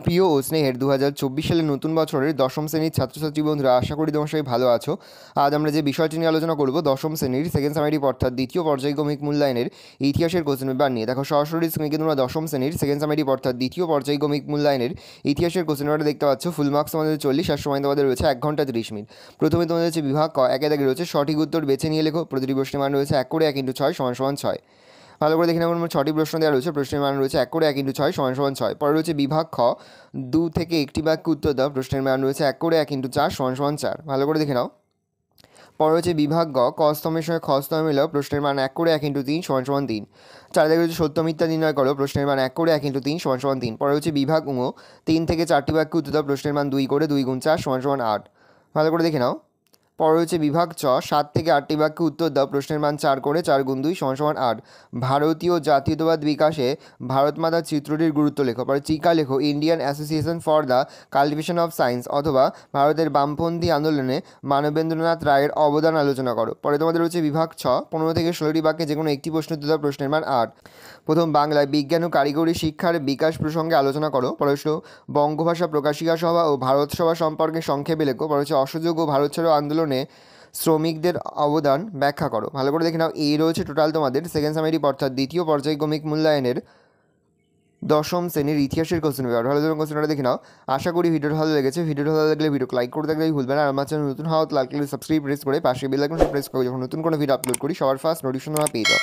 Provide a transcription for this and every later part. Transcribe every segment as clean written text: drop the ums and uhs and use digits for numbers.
প্রিয় ও স্নেহের 2024 সালের নতুন বছরের দশম শ্রেণীর ছাত্রছাত্রী বন্ধুরা, আশা করি তোমার সবাই ভালো আছো। আজ আমরা যে বিষয়টি নিয়ে আলোচনা করব দশম শ্রেণীর সেকেন্ড সামেটিভ অর্থাৎ দ্বিতীয় পর্যায়ক্রমিক মূল্যায়নের ইতিহাসের কোশ্চেন পেপার নিয়ে। দেখো সরাসরি স্ক্রিনে তোমরা দশম শ্রেণীর সেকেন্ড সামেটিভ অর্থাৎ দ্বিতীয় পর্যায়ক্রমিক মূল্যায়নের ইতিহাসের কোশ্চেন পেপারটা দেখতে পাচ্ছ। ফুল মার্কস তোমাদের 40 আর সময় তোমাদের রয়েছে 1 ঘন্টা 30 মিনিট। প্রথমে তোমাদের হচ্ছে বিভাগ ক, একে দাগে রয়েছে সঠিক উত্তর বেছে নিয়ে লেখো। প্রতিটি প্রশ্নের মান রয়েছে 1 করে 1 × 6 = 6। ভালো করে দেখে নেব, 6টি প্রশ্ন দেওয়া রয়েছে, প্রশ্নের মান রয়েছে 1 করে 1 × 6 = 6। পরে রয়েছে বিভাগ খ, 2 থেকে একটি বাক্য উত্তর দাও, প্রশ্নের মান রয়েছে 1 করে 1 × 4 = 4। ভালো করে দেখে নাও। পরে রয়েছে বিভাগ গ, ক স্তম্ভের সঙ্গে খ স্তম্ভ মেলাও, প্রশ্নের মান 1 করে 1 × 3 = 3। 4 দাগে রয়েছে সত্য মিথ্যা নির্ণয় করো, প্রশ্নের মান 1 করে 1 × 3 = 3। পরে রয়েছে বিভাগ ঙ, 3 থেকে 4টি বাক্য উত্তর দাও, প্রশ্নের মান 2 করে 2 × 4 = 8। ভালো করে দেখে নাও। পরে রয়েছে বিভাগ চ, 7 থেকে 8টি বাক্য উত্তর দাও, প্রশ্নের মান 4 করে 4 × 2 = 8। ভারতীয় জাতীয়তাবাদ বিকাশে ভারত মাতার চিত্রটির গুরুত্ব লেখো। পরে চিকা লেখো, Indian association for the cultivation of science অথবা ভারতের বামপন্থী আন্দোলনে মানবেন্দ্রনাথ রায়ের অবদান আলোচনা করো। পরে তোমাদের রয়েছে বিভাগ ছ, 15 থেকে 16টি বাক্যে যে কোনো একটি প্রশ্ন উত্তর দাও, প্রশ্নের মান 8। প্রথম বাংলায় বিজ্ঞান ও কারিগরি শিক্ষার বিকাশ প্রসঙ্গে আলোচনা করো। পরে বঙ্গভাষা প্রকাশিকা সভা ও ভারত সভা সম্পর্কে সংক্ষেপে লেখো। পরে হচ্ছে অসহযোগ ও ভারত ছাড়ো আন্দোলনে শ্রমিকদের অবদান ব্যাখ্যা করো। ভালো করে দেখে নাও। এই রয়েছে টোটাল তোমাদের সেকেন্ড সামেটিভ অর্থাৎ দ্বিতীয় পর্যায়ক্রমিক মূল্যায়নের দশম শ্রেণীর ইতিহাসের কোশ্চেন পেপার। ভালো করে কোশ্চেনটা দেখে নাও। আশা করি ভিডিওটা ভালো লেগেছে। ভিডিওটা ভালো লাগলে ভিডিওকে লাইক করে থাকলে ভুলবে না। আর আমার চ্যানেল নতুন হওয়া লাইক করে সাবস্ক্রাইব প্রেস করে পাশে বেল আইকনটা প্রেস করে যখন নতুন কোনো ভিডিও আপলোড করি সবার ফার্স্ট নোটিফিকেশন তোমরা পেয়ে যাও।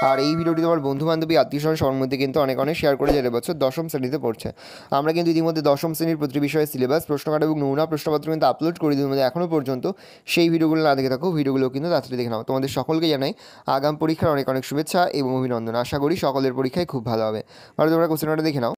আর এই ভিডিওটি তোমার বন্ধু বান্ধবী আত্মীয় স্বজন সবার মধ্যে কিন্তু অনেক শেয়ার করে, যারা বছর দশম শ্রেণীতে পড়ছে। আমরা কিন্তু ইতিমধ্যে দশম শ্রেণীর প্রতিটি বিষয়ের সিলেবাস, প্রশ্নকাঠ এবং নমুনা প্রশ্নপত্র কিন্তু আপলোড করে দিই মধ্যে এখনও পর্যন্ত। সেই ভিডিওগুলো না দেখে থাকো, ভিডিওগুলো কিন্তু তাড়াতাড়ি দেখে নাও। তোমাদের সকলকে জানাই আগাম পরীক্ষার অনেক শুভেচ্ছা এবং অভিনন্দন। আশা করি সকলের পরীক্ষায় খুব ভালো হবে। ভালো তোমরা কোশ্চেনটা দেখে নাও।